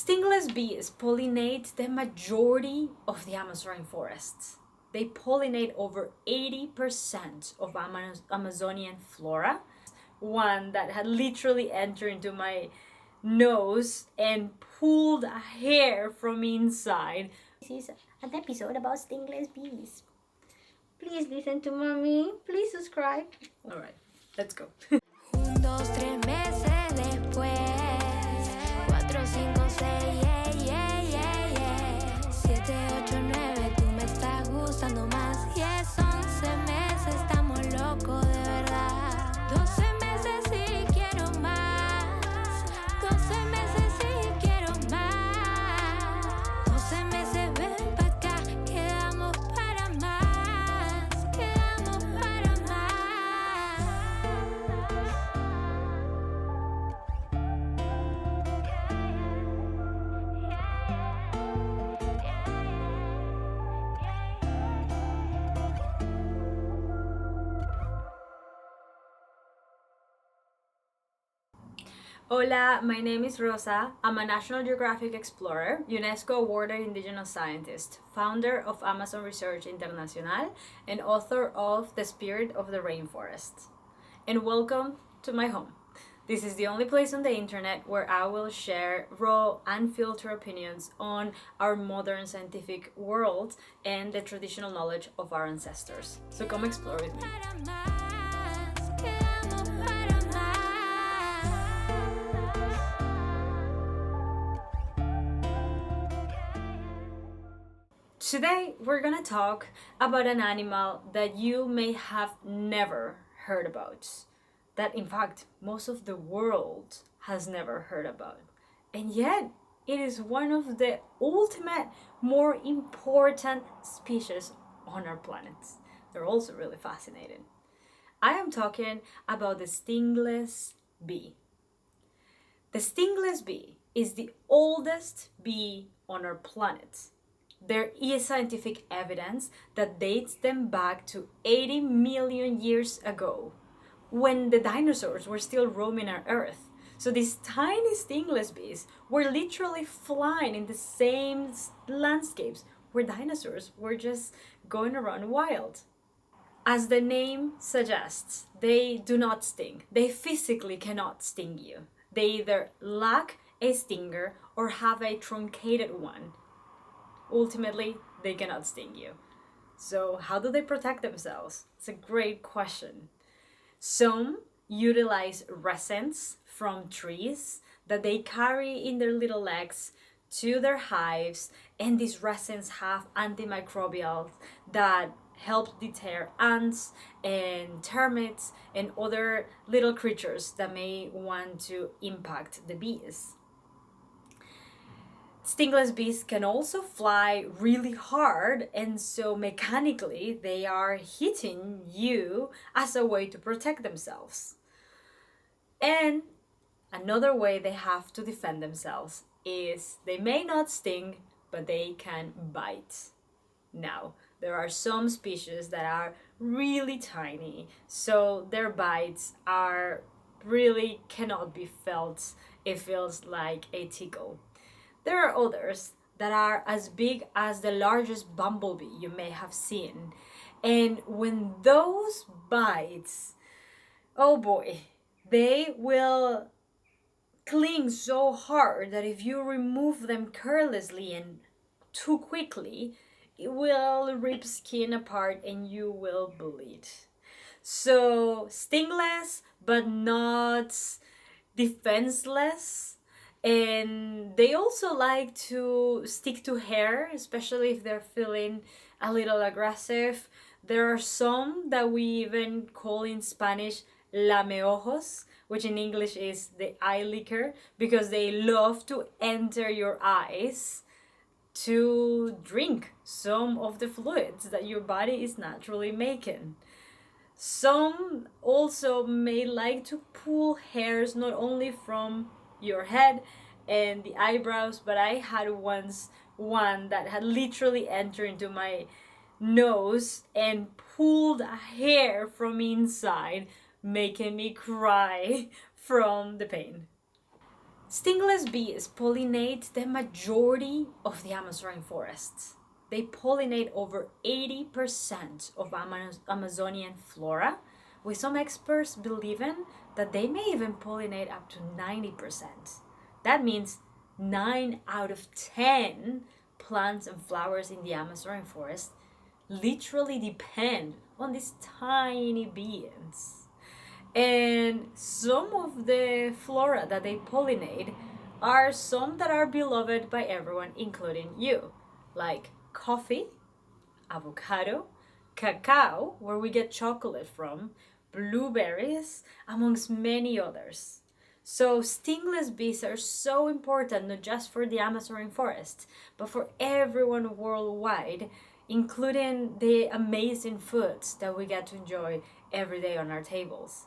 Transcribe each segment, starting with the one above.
Stingless bees pollinate the majority of the Amazon rainforests. They pollinate over 80% of Amazonian flora. One that had literally entered into my nose and pulled a hair from inside. This is an episode about stingless bees. Please listen to mommy. Please subscribe. Alright, let's go. 1, 2, 3 meses después, 4, 5, 6, yeah, yeah, yeah, yeah. 7, 8, 9, tú me estás gustando más. 10, 11 meses, estamos locos de verdad. 12 meses y quiero más. 12 meses y quiero más. 12 meses, ven pa' acá, quedamos para más. Quedamos para más. Hola, my name is Rosa. I'm a National Geographic explorer, UNESCO awarded Indigenous scientist, founder of Amazon Research International, and author of The Spirit of the Rainforest. And welcome to my home. This is the only place on the internet where I will share raw, unfiltered opinions on our modern scientific world and the traditional knowledge of our ancestors. So come explore with me. Para más, quedamos para más. Today, we're gonna talk about an animal that you may have never heard about. That, in fact, most of the world has never heard about. And yet, it is one of the ultimate, more important species on our planet. They're also really fascinating. I am talking about the stingless bee. The stingless bee is the oldest bee on our planet. There is scientific evidence that dates them back to 80 million years ago, when the dinosaurs were still roaming our Earth. So these tiny stingless bees were literally flying in the same landscapes where dinosaurs were just going around wild. As the name suggests, they do not sting. They physically cannot sting you. They either lack a stinger or have a truncated one. Ultimately, they cannot sting you. So how do they protect themselves? It's a great question. Some utilize resins from trees that they carry in their little legs to their hives, and these resins have antimicrobials that help deter ants and termites and other little creatures that may want to impact the bees. Stingless bees can also fly really hard, and so mechanically they are hitting you as a way to protect themselves. And another way they have to defend themselves is they may not sting, but they can bite. Now, there are some species that are really tiny, so their bites are really cannot be felt. It feels like a tickle. There are others that are as big as the largest bumblebee you may have seen. And when those bites, oh boy, they will cling so hard that if you remove them carelessly and too quickly, it will rip skin apart and you will bleed. So stingless, but not defenseless. And they also like to stick to hair, especially if they're feeling a little aggressive. There are some that we even call in Spanish lameojos, which in English is the eye licker, because they love to enter your eyes to drink some of the fluids that your body is naturally making. Some also may like to pull hairs not only from your head and the eyebrows, but I had once one that had literally entered into my nose and pulled a hair from inside, making me cry from the pain. Stingless bees pollinate the majority of the Amazon rainforests. They pollinate over 80% of Amazonian flora, with some experts believing that they may even pollinate up to 90%. That means 9 out of 10 plants and flowers in the Amazon rainforest literally depend on these tiny beings. And some of the flora that they pollinate are some that are beloved by everyone, including you, like coffee, avocado, cacao, where we get chocolate from, blueberries, amongst many others. So stingless bees are so important not just for the Amazon rainforest, but for everyone worldwide, including the amazing foods that we get to enjoy every day on our tables.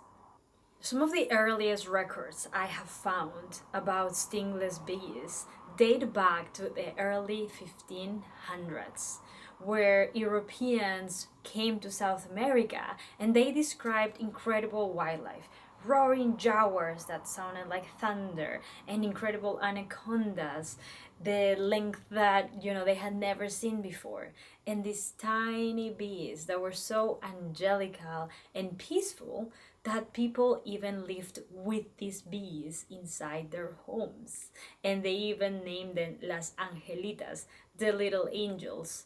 Some of the earliest records I have found about stingless bees date back to the early 1500s, where Europeans came to South America and they described incredible wildlife. Roaring jaguars that sounded like thunder, and incredible anacondas, the length that they had never seen before, and these tiny bees that were so angelical and peaceful that people even lived with these bees inside their homes. And they even named them Las Angelitas, the little angels,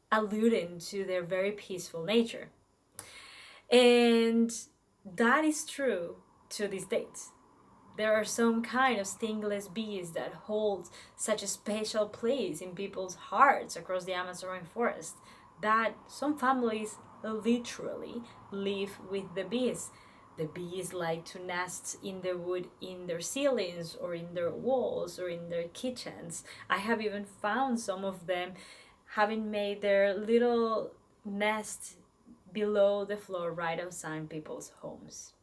alluding to their very peaceful nature. And that is true to this date. There are some kind of stingless bees that hold such a special place in people's hearts across the Amazon rainforest that some families literally live with the bees. The bees like to nest in the wood in their ceilings or in their walls or in their kitchens. I have even found some of them having made their little nest below the floor right outside people's homes.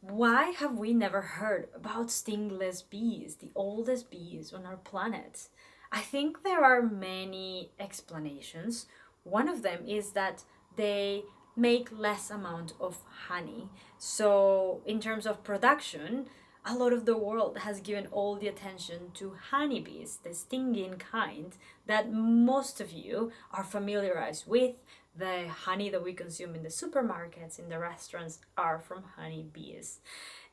Why have we never heard about stingless bees, the oldest bees on our planet? I think there are many explanations. One of them is that they make less amount of honey. So in terms of production, a lot of the world has given all the attention to honeybees, the stinging kind that most of you are familiarized with. The honey that we consume in the supermarkets, in the restaurants, are from honeybees.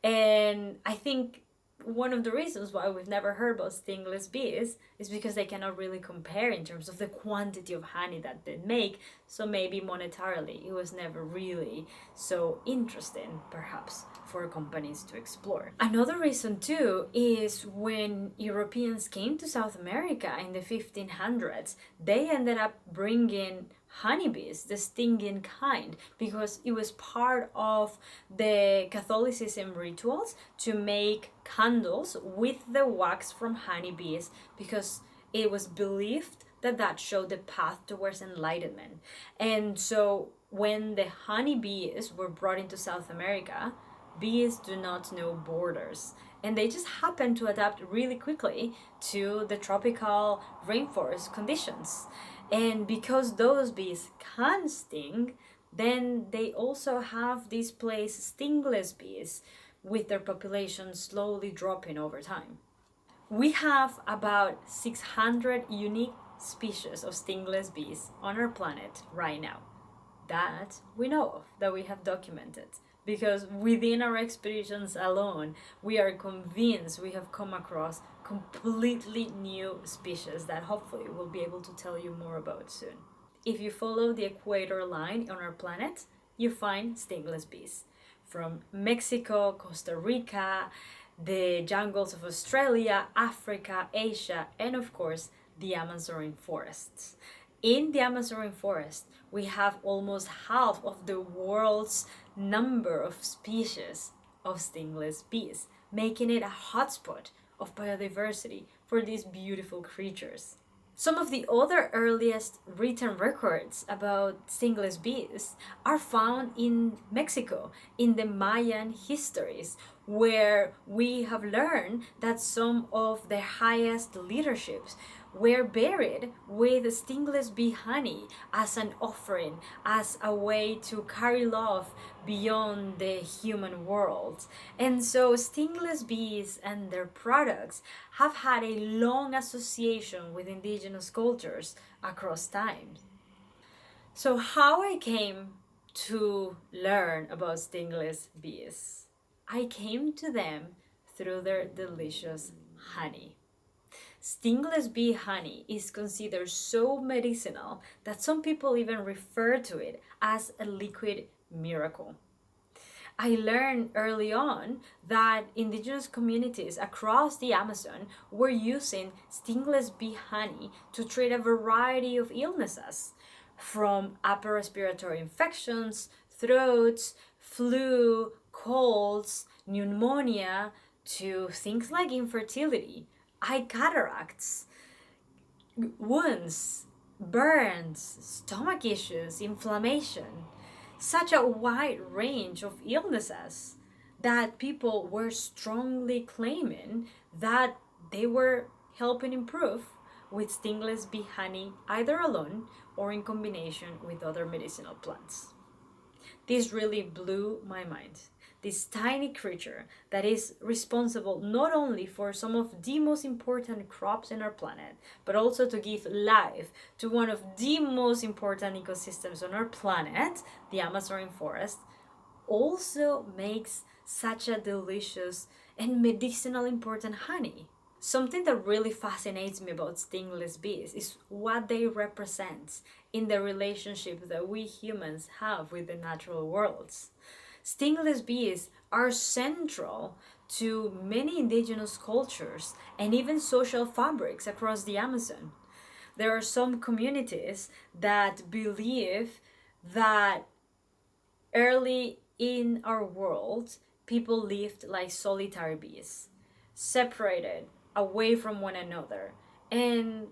And I think one of the reasons why we've never heard about stingless bees is because they cannot really compare in terms of the quantity of honey that they make. So maybe monetarily, it was never really so interesting, perhaps, for companies to explore. Another reason too is when Europeans came to South America in the 1500s, they ended up bringing honeybees, the stinging kind, because it was part of the Catholicism rituals to make candles with the wax from honeybees, because it was believed that that showed the path towards enlightenment. And so when the honeybees were brought into South America, bees do not know borders, and they just happen to adapt really quickly to the tropical rainforest conditions. And because those bees can sting, then they also have this place stingless bees, with their population slowly dropping over time. We have about 600 unique species of stingless bees on our planet right now, that we know of, that we have documented, because within our expeditions alone, we are convinced we have come across completely new species that hopefully we'll be able to tell you more about soon. If you follow the equator line on our planet, you find stingless bees from Mexico, Costa Rica, the jungles of Australia, Africa, Asia, and of course the Amazon rainforests. In the Amazon rainforest, we have almost half of the world's number of species of stingless bees, making it a hotspot of biodiversity for these beautiful creatures. Some of the other earliest written records about stingless bees are found in Mexico, in the Mayan histories, where we have learned that some of the highest leaderships were buried with stingless bee honey as an offering, as a way to carry love beyond the human world. And so stingless bees and their products have had a long association with indigenous cultures across time. So how I came to learn about stingless bees? I came to them through their delicious honey. Stingless bee honey is considered so medicinal that some people even refer to it as a liquid miracle. I learned early on that indigenous communities across the Amazon were using stingless bee honey to treat a variety of illnesses, from upper respiratory infections, throats, flu, colds, pneumonia, to things like infertility, eye cataracts, wounds, burns, stomach issues, inflammation. Such a wide range of illnesses that people were strongly claiming that they were helping improve with stingless bee honey, either alone or in combination with other medicinal plants. This really blew my mind. This tiny creature that is responsible not only for some of the most important crops in our planet, but also to give life to one of the most important ecosystems on our planet, the Amazon forest, also makes such a delicious and medicinal important honey. Something that really fascinates me about stingless bees is what they represent in the relationship that we humans have with the natural worlds. Stingless bees are central to many indigenous cultures and even social fabrics across the Amazon. There are some communities that believe that early in our world, people lived like solitary bees, separated, away from one another, and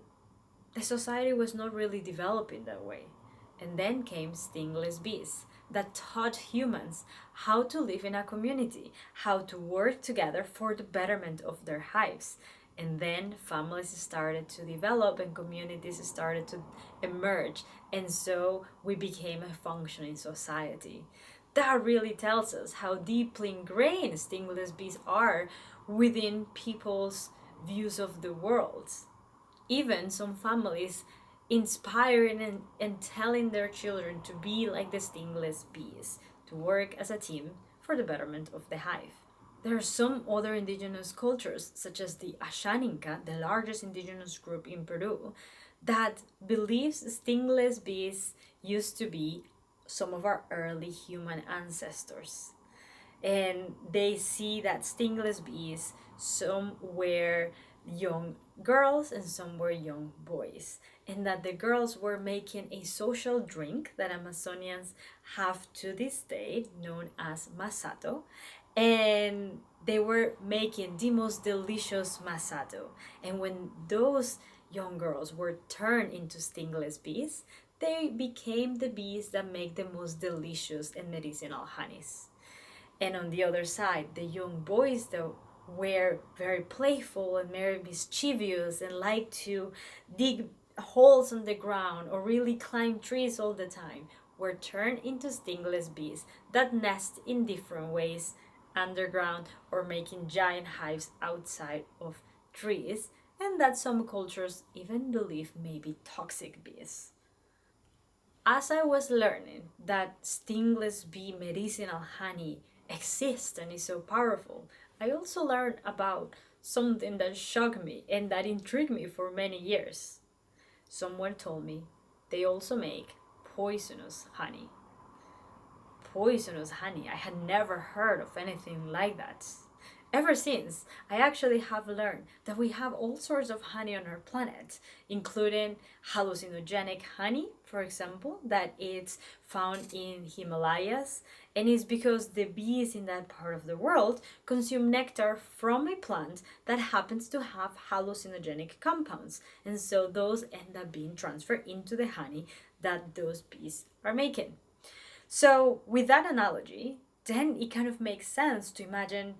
the society was not really developing that way. And then came stingless bees that taught humans how to live in a community, how to work together for the betterment of their hives. And then families started to develop and communities started to emerge. And so we became a functioning society. That really tells us how deeply ingrained stingless bees are within people's views of the world. Even some families inspiring and telling their children to be like the stingless bees, to work as a team for the betterment of the hive. There are some other indigenous cultures, such as the Ashaninka, the largest indigenous group in Peru, that believes stingless bees used to be some of our early human ancestors. And they see that stingless bees, some were young girls and some were young boys, and that the girls were making a social drink that Amazonians have to this day, known as masato, and they were making the most delicious masato. And when those young girls were turned into stingless bees, they became the bees that make the most delicious and medicinal honeys. And on the other side, the young boys, though, were very playful and very mischievous and liked to dig holes on the ground or really climb trees all the time, were turned into stingless bees that nest in different ways underground or making giant hives outside of trees, and that some cultures even believe may be toxic bees. As I was learning that stingless bee medicinal honey exists and is so powerful, I also learned about something that shocked me and that intrigued me for many years. Someone told me they also make poisonous honey. Poisonous honey. I had never heard of anything like that. Ever since, I actually have learned that we have all sorts of honey on our planet, including hallucinogenic honey, for example, that it's found in Himalayas, and it's because the bees in that part of the world consume nectar from a plant that happens to have hallucinogenic compounds, and so those end up being transferred into the honey that those bees are making. So, with that analogy, then it kind of makes sense to imagine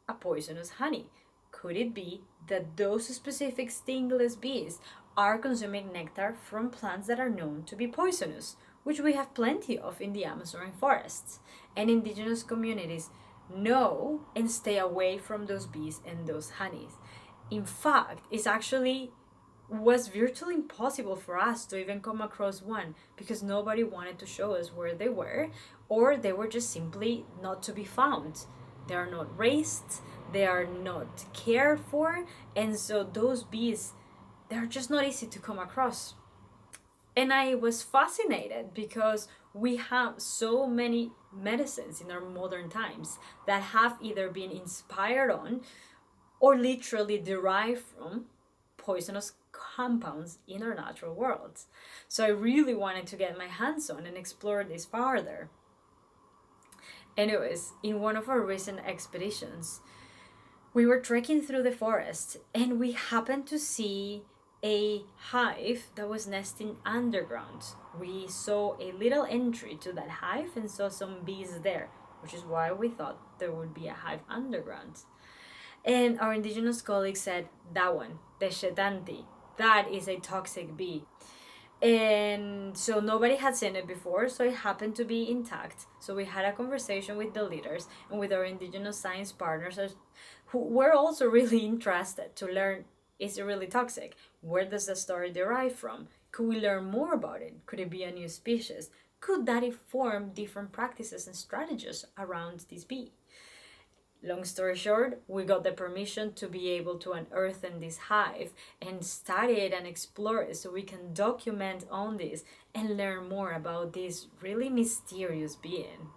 a poisonous honey? Could it be that those specific stingless bees are consuming nectar from plants that are known to be poisonous, which we have plenty of in the Amazon forests? And indigenous communities know and stay away from those bees and those honeys. In fact, it's actually was virtually impossible for us to even come across one because nobody wanted to show us where they were, or they were just simply not to be found. They are not raised, they are not cared for, and so those bees, they're just not easy to come across. And I was fascinated because we have so many medicines in our modern times that have either been inspired on or literally derived from poisonous compounds in our natural world. So I really wanted to get my hands on and explore this farther. Anyways, in one of our recent expeditions, we were trekking through the forest and we happened to see a hive that was nesting underground. We saw a little entry to that hive and saw some bees there, which is why we thought there would be a hive underground. And our indigenous colleague said, that one, the Shetanti, that is a toxic bee. And so nobody had seen it before, so it happened to be intact. So we had a conversation with the leaders and with our indigenous science partners who were also really interested to learn, is it really toxic? Where does the story derive from? Could we learn more about it? Could it be a new species? Could that inform different practices and strategies around this bee? Long story short, we got the permission to be able to unearth in this hive and study it and explore it so we can document on this and learn more about this really mysterious being.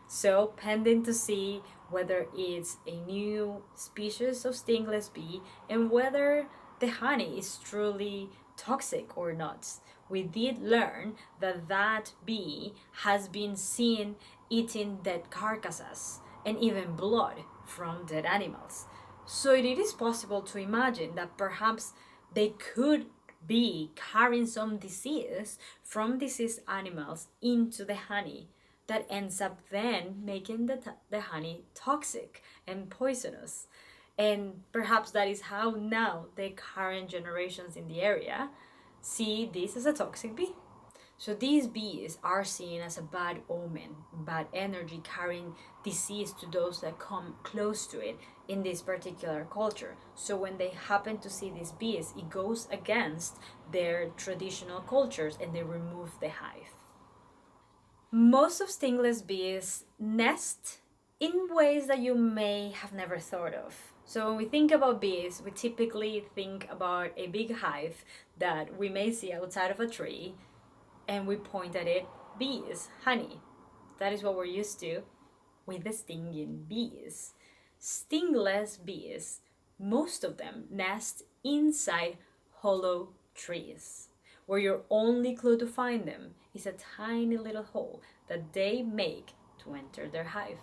So, pending to see whether it's a new species of stingless bee and whether the honey is truly toxic or not. We did learn that that bee has been seen eating dead carcasses and even blood from dead animals. So it is possible to imagine that perhaps they could be carrying some disease from diseased animals into the honey that ends up then making the honey toxic and poisonous. And perhaps that is how now the current generations in the area see this as a toxic bee. So these bees are seen as a bad omen, bad energy carrying disease to those that come close to it in this particular culture. So when they happen to see these bees, it goes against their traditional cultures and they remove the hive. Most of stingless bees nest in ways that you may have never thought of. So when we think about bees, we typically think about a big hive that we may see outside of a tree, and we point at it, bees, honey. That is what we're used to with the stinging bees. Stingless bees, most of them nest inside hollow trees, where your only clue to find them is a tiny little hole that they make to enter their hive.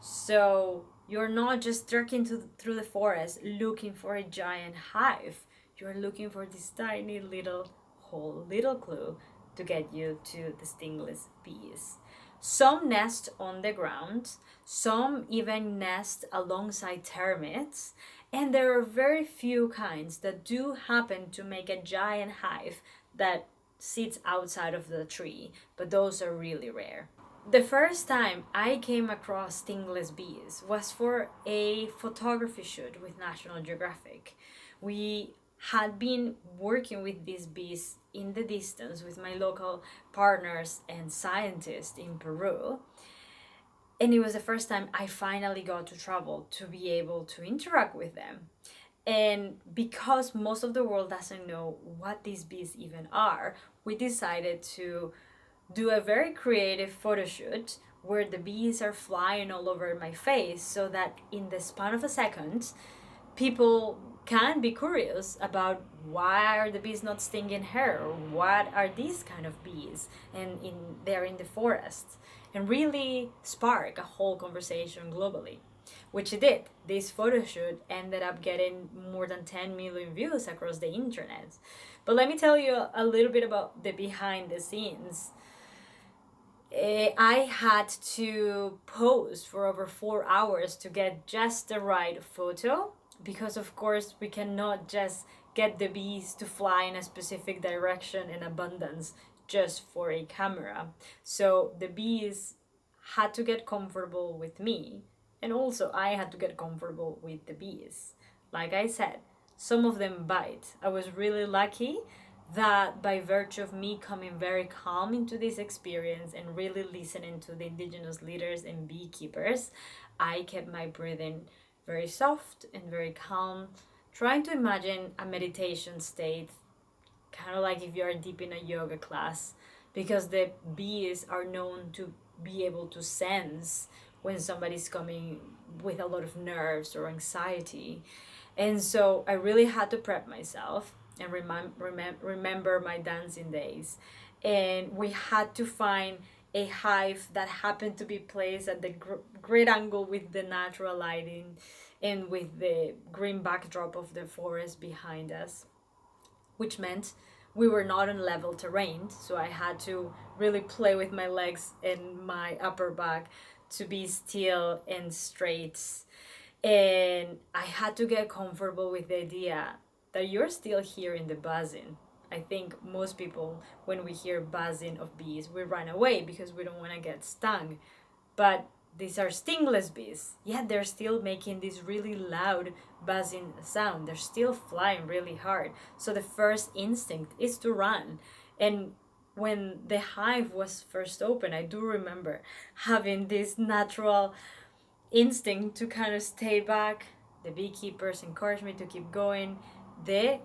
So you're not just trekking through the forest looking for a giant hive. You're looking for this tiny little hole, little clue to get you to the stingless bees. Some nest on the ground, some even nest alongside termites, and there are very few kinds that do happen to make a giant hive that sits outside of the tree, but those are really rare. The first time I came across stingless bees was for a photography shoot with National Geographic. We had been working with these bees in the distance with my local partners and scientists in Peru. And it was the first time I finally got to travel to be able to interact with them. And because most of the world doesn't know what these bees even are, we decided to do a very creative photo shoot where the bees are flying all over my face so that in the span of a second, people can be curious about why are the bees not stinging her, or what are these kind of bees and they're in the forest, and really spark a whole conversation globally, which it did. This photo shoot ended up getting more than 10 million views across the internet. But let me tell you a little bit about the behind the scenes. I had to pose for over 4 hours to get just the right photo, because of course we cannot just get the bees to fly in a specific direction in abundance just for a camera. So the bees had to get comfortable with me, and also I had to get comfortable with the bees. Like I said, some of them bite. I was really lucky that by virtue of me coming very calm into this experience and really listening to the indigenous leaders and beekeepers, I kept my breathing very soft and very calm, trying to imagine a meditation state, kind of like if you're deep in a yoga class, because the bees are known to be able to sense when somebody's coming with a lot of nerves or anxiety. And so I really had to prep myself and remember my dancing days. And we had to find a hive that happened to be placed at the great angle with the natural lighting and with the green backdrop of the forest behind us, which meant we were not on level terrain. So I had to really play with my legs and my upper back to be still and straight. And I had to get comfortable with the idea that you're still hearing the buzzing. I think most people, when we hear buzzing of bees, we run away because we don't want to get stung. But these are stingless bees, yet they're still making this really loud buzzing sound. They're still flying really hard. So the first instinct is to run. And when the hive was first open, I do remember having this natural instinct to kind of stay back. The beekeepers encouraged me to keep going. The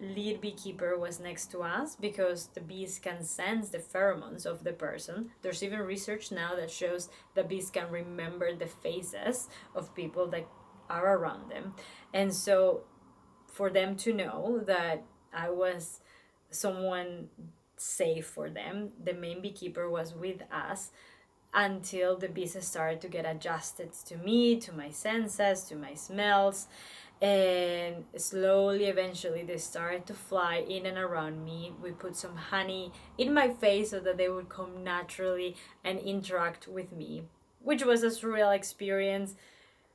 lead beekeeper was next to us because the bees can sense the pheromones of the person. There's even research now that shows that bees can remember the faces of people that are around them. And so for them to know that I was someone safe for them, the main beekeeper was with us until the bees started to get adjusted to me, to my senses, to my smells. And slowly, eventually, they started to fly in and around me. We put some honey in my face so that they would come naturally and interact with me, which was a surreal experience,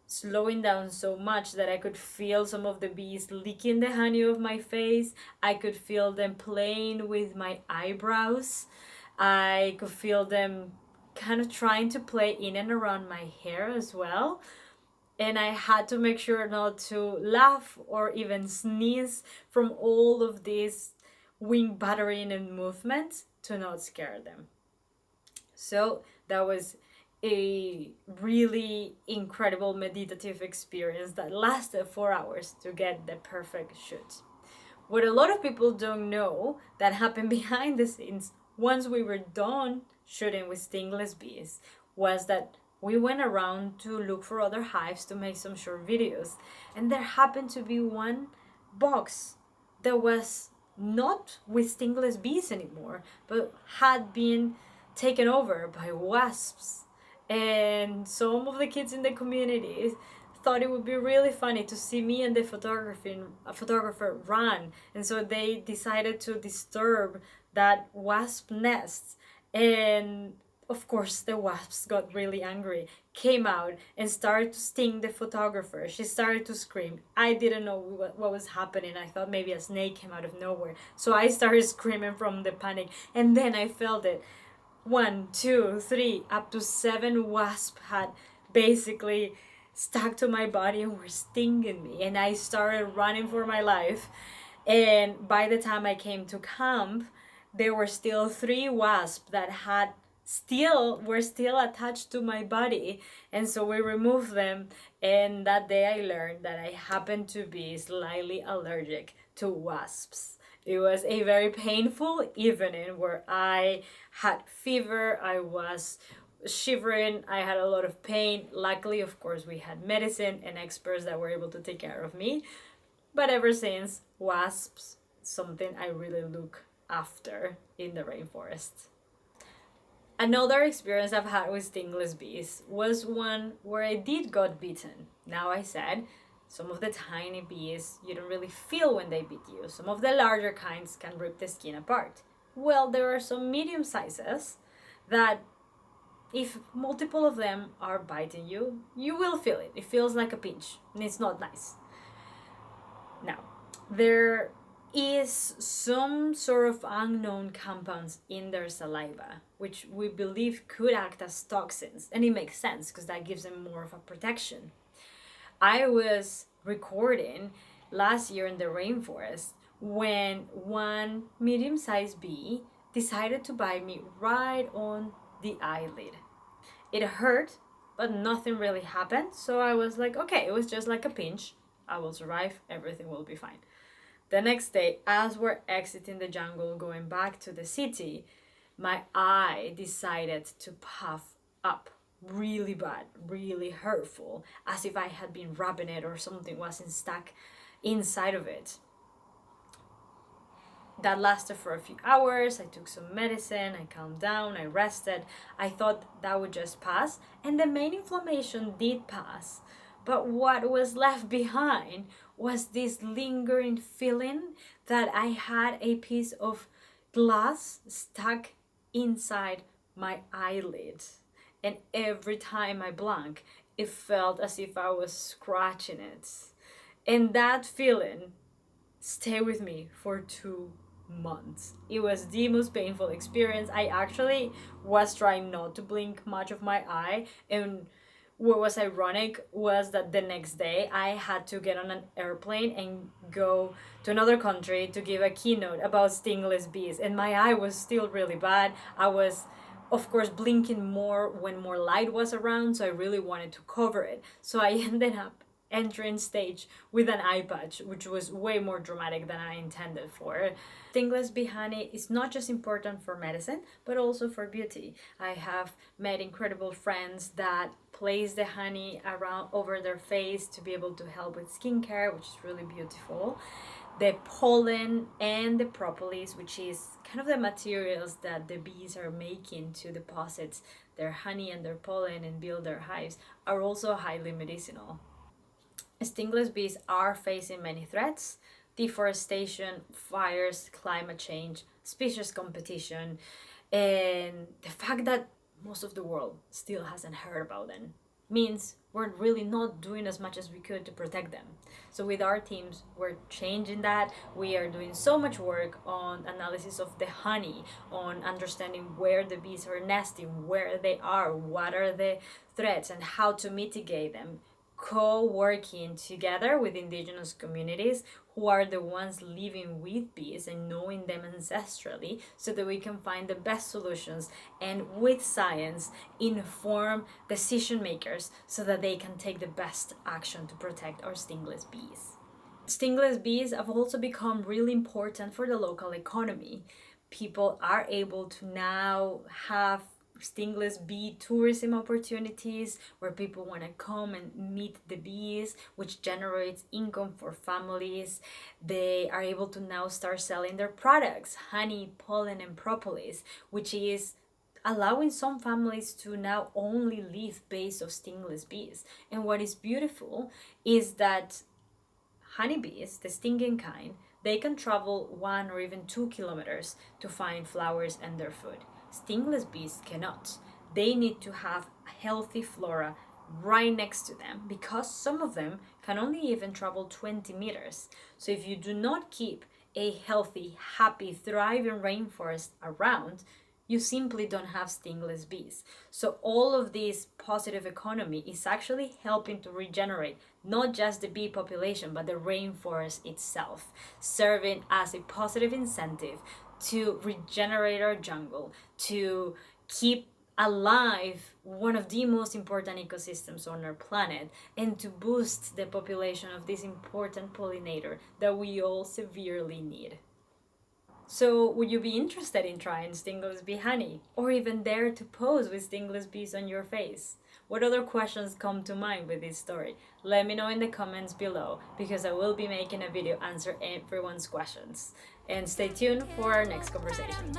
slowing down so much that I could feel some of the bees licking the honey off my face. I could feel them playing with my eyebrows. I could feel them kind of trying to play in and around my hair as well. And I had to make sure not to laugh or even sneeze from all of this wing battering and movements to not scare them. So that was a really incredible meditative experience that lasted 4 hours to get the perfect shoot. What a lot of people don't know that happened behind the scenes once we were done shooting with stingless bees was that we went around to look for other hives to make some short videos. And there happened to be one box that was not with stingless bees anymore, but had been taken over by wasps. And some of the kids in the community thought it would be really funny to see me and the photographer run. And so they decided to disturb that wasp nest. And of course, the wasps got really angry, came out, and started to sting the photographer. She started to scream. I didn't know what was happening. I thought maybe a snake came out of nowhere. So I started screaming from the panic. And then I felt it. 1, 2, 3, up to 7 wasps had basically stuck to my body and were stinging me. And I started running for my life. And by the time I came to camp, there were still 3 wasps that were still attached to my body. And so we removed them. And that day I learned that I happened to be slightly allergic to wasps. It was a very painful evening where I had fever, I was shivering, I had a lot of pain. Luckily, of course, we had medicine and experts that were able to take care of me. But ever since, wasps, something I really look after in the rainforest. Another experience I've had with stingless bees was one where I did got bitten. Now I said, some of the tiny bees you don't really feel when they bit you. Some of the larger kinds can rip the skin apart. Well, there are some medium sizes that if multiple of them are biting you, you will feel it. It feels like a pinch, and it's not nice. Now, there is some sort of unknown compounds in their saliva, which we believe could act as toxins, and it makes sense because that gives them more of a protection. I was recording last year in the rainforest when one medium-sized bee decided to bite me right on the eyelid. It hurt, but nothing really happened, so I was like, okay, it was just like a pinch. I will survive, everything will be fine. The next day, as we're exiting the jungle going back to the city, my eye decided to puff up really bad, really hurtful, as if I had been rubbing it or something wasn't stuck inside of it. That lasted for a few hours. I took some medicine, I calmed down, I rested. I thought that would just pass, and the main inflammation did pass. But what was left behind was this lingering feeling that I had a piece of glass stuck inside my eyelid. And every time I blinked, it felt as if I was scratching it. And that feeling stayed with me for 2 months. It was the most painful experience. I actually was trying not to blink much of my eye, and what was ironic was that the next day I had to get on an airplane and go to another country to give a keynote about stingless bees, and my eye was still really bad. I was, of course, blinking more when more light was around, so I really wanted to cover it. So I ended up entering stage with an eye patch, which was way more dramatic than I intended for. Stingless bee honey is not just important for medicine, but also for beauty. I have met incredible friends that place the honey around over their face to be able to help with skincare, which is really beautiful. The pollen and the propolis, which is kind of the materials that the bees are making to deposit their honey and their pollen and build their hives, are also highly medicinal. Stingless bees are facing many threats: deforestation, fires, climate change, species competition, and the fact that most of the world still hasn't heard about them means we're really not doing as much as we could to protect them. So with our teams, we're changing that. We are doing so much work on analysis of the honey, on understanding where the bees are nesting, where they are, what are the threats, and how to mitigate them, co-working together with indigenous communities who are the ones living with bees and knowing them ancestrally, so that we can find the best solutions and with science inform decision makers so that they can take the best action to protect our stingless bees. Stingless bees have also become really important for the local economy. People are able to now have stingless bee tourism opportunities where people want to come and meet the bees, which generates income for families. They are able to now start selling their products, honey, pollen, and propolis, which is allowing some families to now only live based on stingless bees. And what is beautiful is that honeybees, the stinging kind, they can travel 1 or even 2 kilometers to find flowers and their food. Stingless bees cannot. They need to have a healthy flora right next to them, because some of them can only even travel 20 meters. So if you do not keep a healthy, happy, thriving rainforest around, you simply don't have stingless bees. So all of this positive economy is actually helping to regenerate not just the bee population, but the rainforest itself, serving as a positive incentive to regenerate our jungle, to keep alive one of the most important ecosystems on our planet, and to boost the population of this important pollinator that we all severely need. So would you be interested in trying stingless bee honey, or even dare to pose with stingless bees on your face? What other questions come to mind with this story? Let me know in the comments below, because I will be making a video answer everyone's questions. And stay tuned for our next conversation.